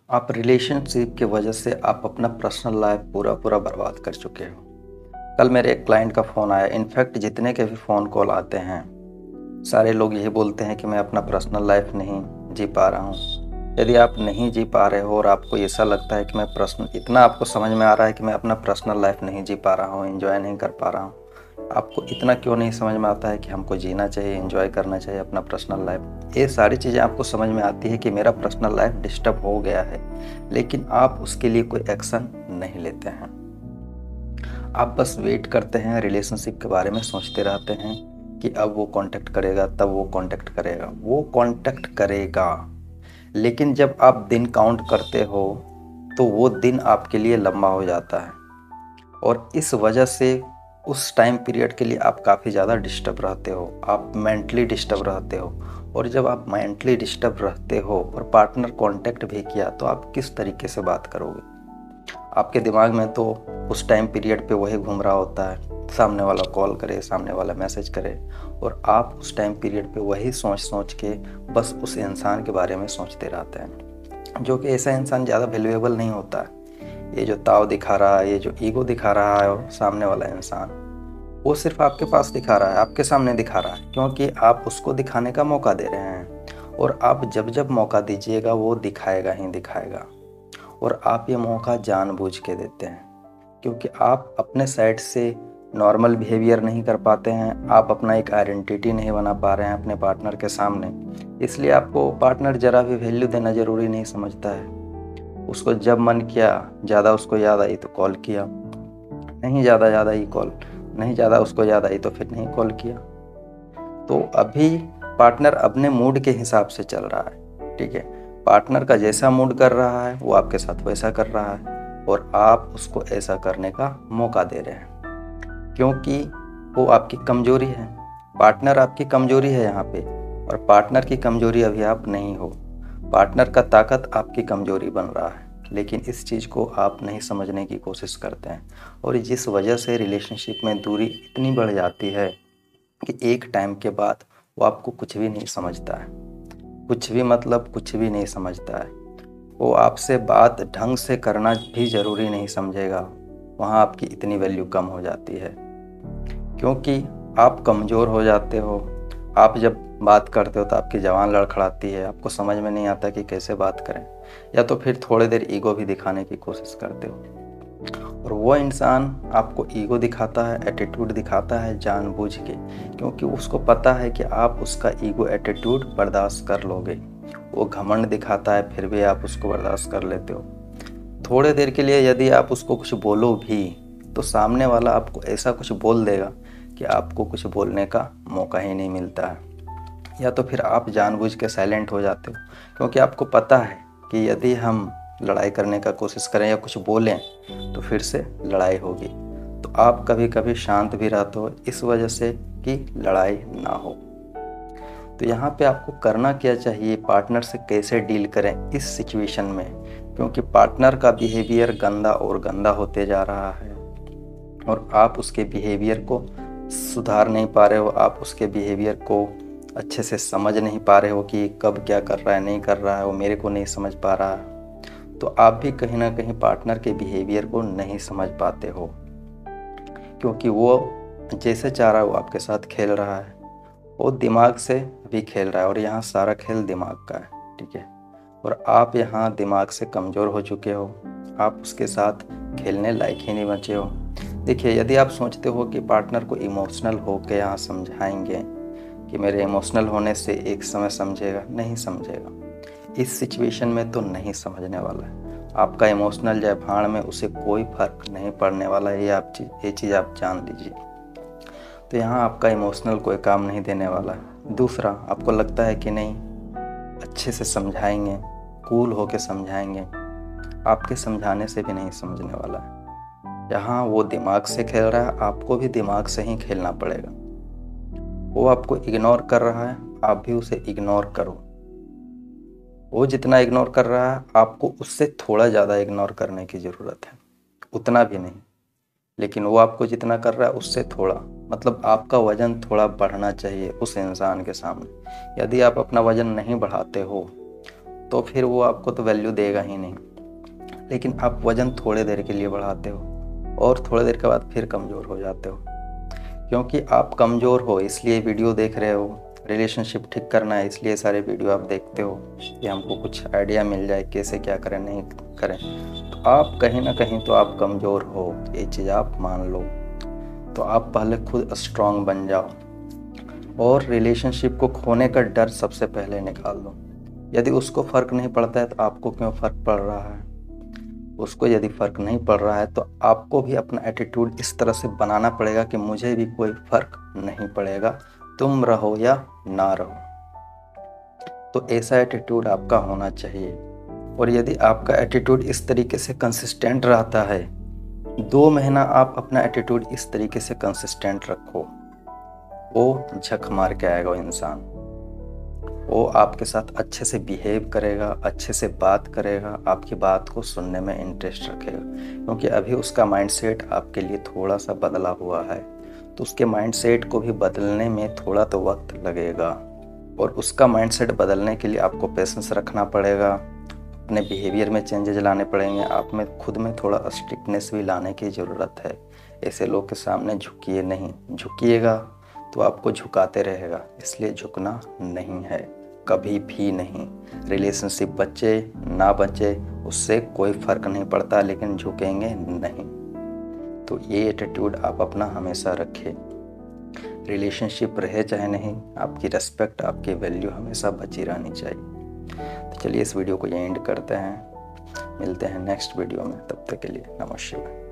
आप रिलेशनशिप की वजह से आप अपना पर्सनल लाइफ पूरा पूरा बर्बाद कर चुके हो। कल मेरे एक क्लाइंट का फ़ोन आया। इनफैक्ट जितने के भी फ़ोन कॉल आते हैं सारे लोग यही बोलते हैं कि मैं अपना पर्सनल लाइफ नहीं जी पा रहा हूँ। यदि आप नहीं जी पा रहे हो और आपको ऐसा लगता है कि मैं पर्सनल इतना आपको समझ में आ रहा है कि मैं अपना पर्सनल लाइफ नहीं जी पा रहा हूँ, एंजॉय नहीं कर पा रहा हूँ, आपको इतना क्यों नहीं समझ में आता है कि हमको जीना चाहिए, एंजॉय करना चाहिए अपना पर्सनल लाइफ। ये सारी चीज़ें आपको समझ में आती है कि मेरा पर्सनल लाइफ डिस्टर्ब हो गया है, लेकिन आप उसके लिए कोई एक्शन नहीं लेते हैं। आप बस वेट करते हैं, रिलेशनशिप के बारे में सोचते रहते हैं कि अब वो कांटेक्ट करेगा, तब वो कांटेक्ट करेगा, वो कांटेक्ट करेगा। लेकिन जब आप दिन काउंट करते हो तो वो दिन आपके लिए लंबा हो जाता है और इस वजह से उस टाइम पीरियड के लिए आप काफ़ी ज़्यादा डिस्टर्ब रहते हो, आप मेंटली डिस्टर्ब रहते हो। और जब आप मेंटली डिस्टर्ब रहते हो और पार्टनर कांटेक्ट भी किया तो आप किस तरीके से बात करोगे? आपके दिमाग में तो उस टाइम पीरियड पे वही घूम रहा होता है, सामने वाला कॉल करे, सामने वाला मैसेज करे, और आप उस टाइम पीरियड पे वही सोच सोच के बस उस इंसान के बारे में सोचते रहते हैं, जो कि ऐसा इंसान ज़्यादा वैल्यूएबल नहीं होता है। ये जो ताव दिखा रहा है, ये जो ईगो दिखा रहा है, और सामने वाला इंसान वो सिर्फ आपके पास दिखा रहा है, आपके सामने दिखा रहा है, क्योंकि आप उसको दिखाने का मौका दे रहे हैं। और आप जब जब मौका दीजिएगा वो दिखाएगा ही दिखाएगा। और आप ये मौका जानबूझ के देते हैं क्योंकि आप अपने साइड से नॉर्मल बिहेवियर नहीं कर पाते हैं, आप अपना एक आइडेंटिटी नहीं बना पा रहे हैं अपने पार्टनर के सामने। इसलिए आपको पार्टनर ज़रा भी वैल्यू देना ज़रूरी नहीं समझता है। उसको जब मन किया, ज़्यादा उसको याद आई तो कॉल किया, नहीं ज़्यादा याद आई कॉल, नहीं ज़्यादा उसको याद आई तो फिर नहीं कॉल किया। तो अभी पार्टनर अपने मूड के हिसाब से चल रहा है, ठीक है। पार्टनर का जैसा मूड कर रहा है वो आपके साथ वैसा कर रहा है, और आप उसको ऐसा करने का मौका दे रहे हैं क्योंकि वो आपकी कमजोरी है। पार्टनर आपकी कमजोरी है यहाँ पे, और पार्टनर की कमजोरी अभी आप नहीं हो। पार्टनर का ताकत आपकी कमजोरी बन रहा है, लेकिन इस चीज़ को आप नहीं समझने की कोशिश करते हैं। और जिस वजह से रिलेशनशिप में दूरी इतनी बढ़ जाती है कि एक टाइम के बाद वो आपको कुछ भी नहीं समझता है, कुछ भी मतलब कुछ भी नहीं समझता है। वो आपसे बात ढंग से करना भी ज़रूरी नहीं समझेगा। वहाँ आपकी इतनी वैल्यू कम हो जाती है क्योंकि आप कमज़ोर हो जाते हो। आप जब बात करते हो तो आपकी ज़बान लड़खड़ाती है, आपको समझ में नहीं आता कि कैसे बात करें, या तो फिर थोड़ी देर ईगो भी दिखाने की कोशिश करते हो। और वो इंसान आपको ईगो दिखाता है, एटीट्यूड दिखाता है जानबूझ के, क्योंकि उसको पता है कि आप उसका ईगो एटीट्यूड बर्दाश्त कर लोगे। वो घमंड दिखाता है फिर भी आप उसको बर्दाश्त कर लेते हो। थोड़े देर के लिए यदि आप उसको कुछ बोलो भी तो सामने वाला आपको ऐसा कुछ बोल देगा कि आपको कुछ बोलने का मौका ही नहीं मिलता है, या तो फिर आप जानबूझ के साइलेंट हो जाते हो क्योंकि आपको पता है कि यदि हम लड़ाई करने का कोशिश करें या कुछ बोलें तो फिर से लड़ाई होगी। तो आप कभी कभी शांत भी रहते हो इस वजह से कि लड़ाई ना हो। तो यहाँ पे आपको करना क्या चाहिए, पार्टनर से कैसे डील करें इस सिचुएशन में, क्योंकि पार्टनर का बिहेवियर गंदा और गंदा होते जा रहा है और आप उसके बिहेवियर को सुधार नहीं पा रहे हो, आप उसके बिहेवियर को अच्छे से समझ नहीं पा रहे हो कि कब क्या कर रहा है, नहीं कर रहा है, वो मेरे को नहीं समझ पा रहा है। तो आप भी कहीं ना कहीं पार्टनर के बिहेवियर को नहीं समझ पाते हो, क्योंकि वो जैसे चाह रहा है वो आपके साथ खेल रहा है, वो दिमाग से भी खेल रहा है, और यहाँ सारा खेल दिमाग का है, ठीक है। और आप यहाँ दिमाग से कमज़ोर हो चुके हो, आप उसके साथ खेलने लायक ही नहीं बचे हो। देखिए, यदि आप सोचते हो कि पार्टनर को इमोशनल हो के यहाँ समझाएंगे कि मेरे इमोशनल होने से एक समय समझेगा, नहीं समझेगा। इस सिचुएशन में तो नहीं समझने वाला है। आपका इमोशनल जाए भाड़ में, उसे कोई फ़र्क नहीं पड़ने वाला है, ये चीज़ आप जान लीजिए। तो यहाँ आपका इमोशनल कोई काम नहीं देने वाला है। दूसरा, आपको लगता है कि नहीं अच्छे से समझाएंगे, कूल होके समझाएंगे, आपके समझाने से भी नहीं समझने वाला है। यहाँ वो दिमाग से खेल रहा है, आपको भी दिमाग से ही खेलना पड़ेगा। वो आपको इग्नोर कर रहा है, आप भी उसे इग्नोर करो। वो जितना इग्नोर कर रहा है आपको उससे थोड़ा ज़्यादा इग्नोर करने की ज़रूरत है, उतना भी नहीं। लेकिन वो आपको जितना कर रहा है उससे थोड़ा, मतलब आपका वज़न थोड़ा बढ़ना चाहिए उस इंसान के सामने। यदि आप अपना वज़न नहीं बढ़ाते हो तो फिर वो आपको तो वैल्यू देगा ही नहीं। लेकिन आप वज़न थोड़े देर के लिए बढ़ाते हो और थोड़ी देर के बाद फिर कमज़ोर हो जाते हो। क्योंकि आप कमज़ोर हो इसलिए वीडियो देख रहे हो, रिलेशनशिप ठीक करना है इसलिए सारे वीडियो आप देखते हो कि हमको कुछ आइडिया मिल जाए कैसे क्या करें नहीं करें। तो आप कहीं ना कहीं तो आप कमज़ोर हो, ये चीज़ आप मान लो। तो आप पहले खुद स्ट्रांग बन जाओ और रिलेशनशिप को खोने का डर सबसे पहले निकाल दो। यदि उसको फ़र्क नहीं पड़ता है तो आपको क्यों फ़र्क पड़ रहा है? उसको यदि फ़र्क नहीं पड़ रहा है तो आपको भी अपना एटीट्यूड इस तरह से बनाना पड़ेगा कि मुझे भी कोई फ़र्क नहीं पड़ेगा, तुम रहो या ना रहो। तो ऐसा एटीट्यूड आपका होना चाहिए। और यदि आपका एटीट्यूड इस तरीके से कंसिस्टेंट रहता है, 2 महीना आप अपना एटीट्यूड इस तरीके से कंसिस्टेंट रखो, वो झक मार के आएगा वो इंसान। वो आपके साथ अच्छे से बिहेव करेगा, अच्छे से बात करेगा, आपकी बात को सुनने में इंटरेस्ट रखेगा। क्योंकि अभी उसका माइंडसेट आपके लिए थोड़ा सा बदला हुआ है, तो उसके माइंडसेट को भी बदलने में थोड़ा तो वक्त लगेगा। और उसका माइंडसेट बदलने के लिए आपको पेशेंस रखना पड़ेगा, अपने बिहेवियर में चेंजेस लाने पड़ेंगे, आप में खुद में थोड़ा स्ट्रिक्टनेस भी लाने की ज़रूरत है। ऐसे लोग के सामने झुकिए नहीं, झुकिएगा तो आपको झुकाते रहेगा, इसलिए झुकना नहीं है कभी भी नहीं। रिलेशनशिप बचे ना बचे उससे कोई फ़र्क नहीं पड़ता, लेकिन झुकेंगे नहीं। तो ये एटीट्यूड आप अपना हमेशा रखें। रिलेशनशिप रहे चाहे नहीं, आपकी रिस्पेक्ट, आपकी वैल्यू हमेशा बची रहनी चाहिए। तो चलिए इस वीडियो को ये एंड करते हैं, मिलते हैं नेक्स्ट वीडियो में, तब तक के लिए नमस्कार।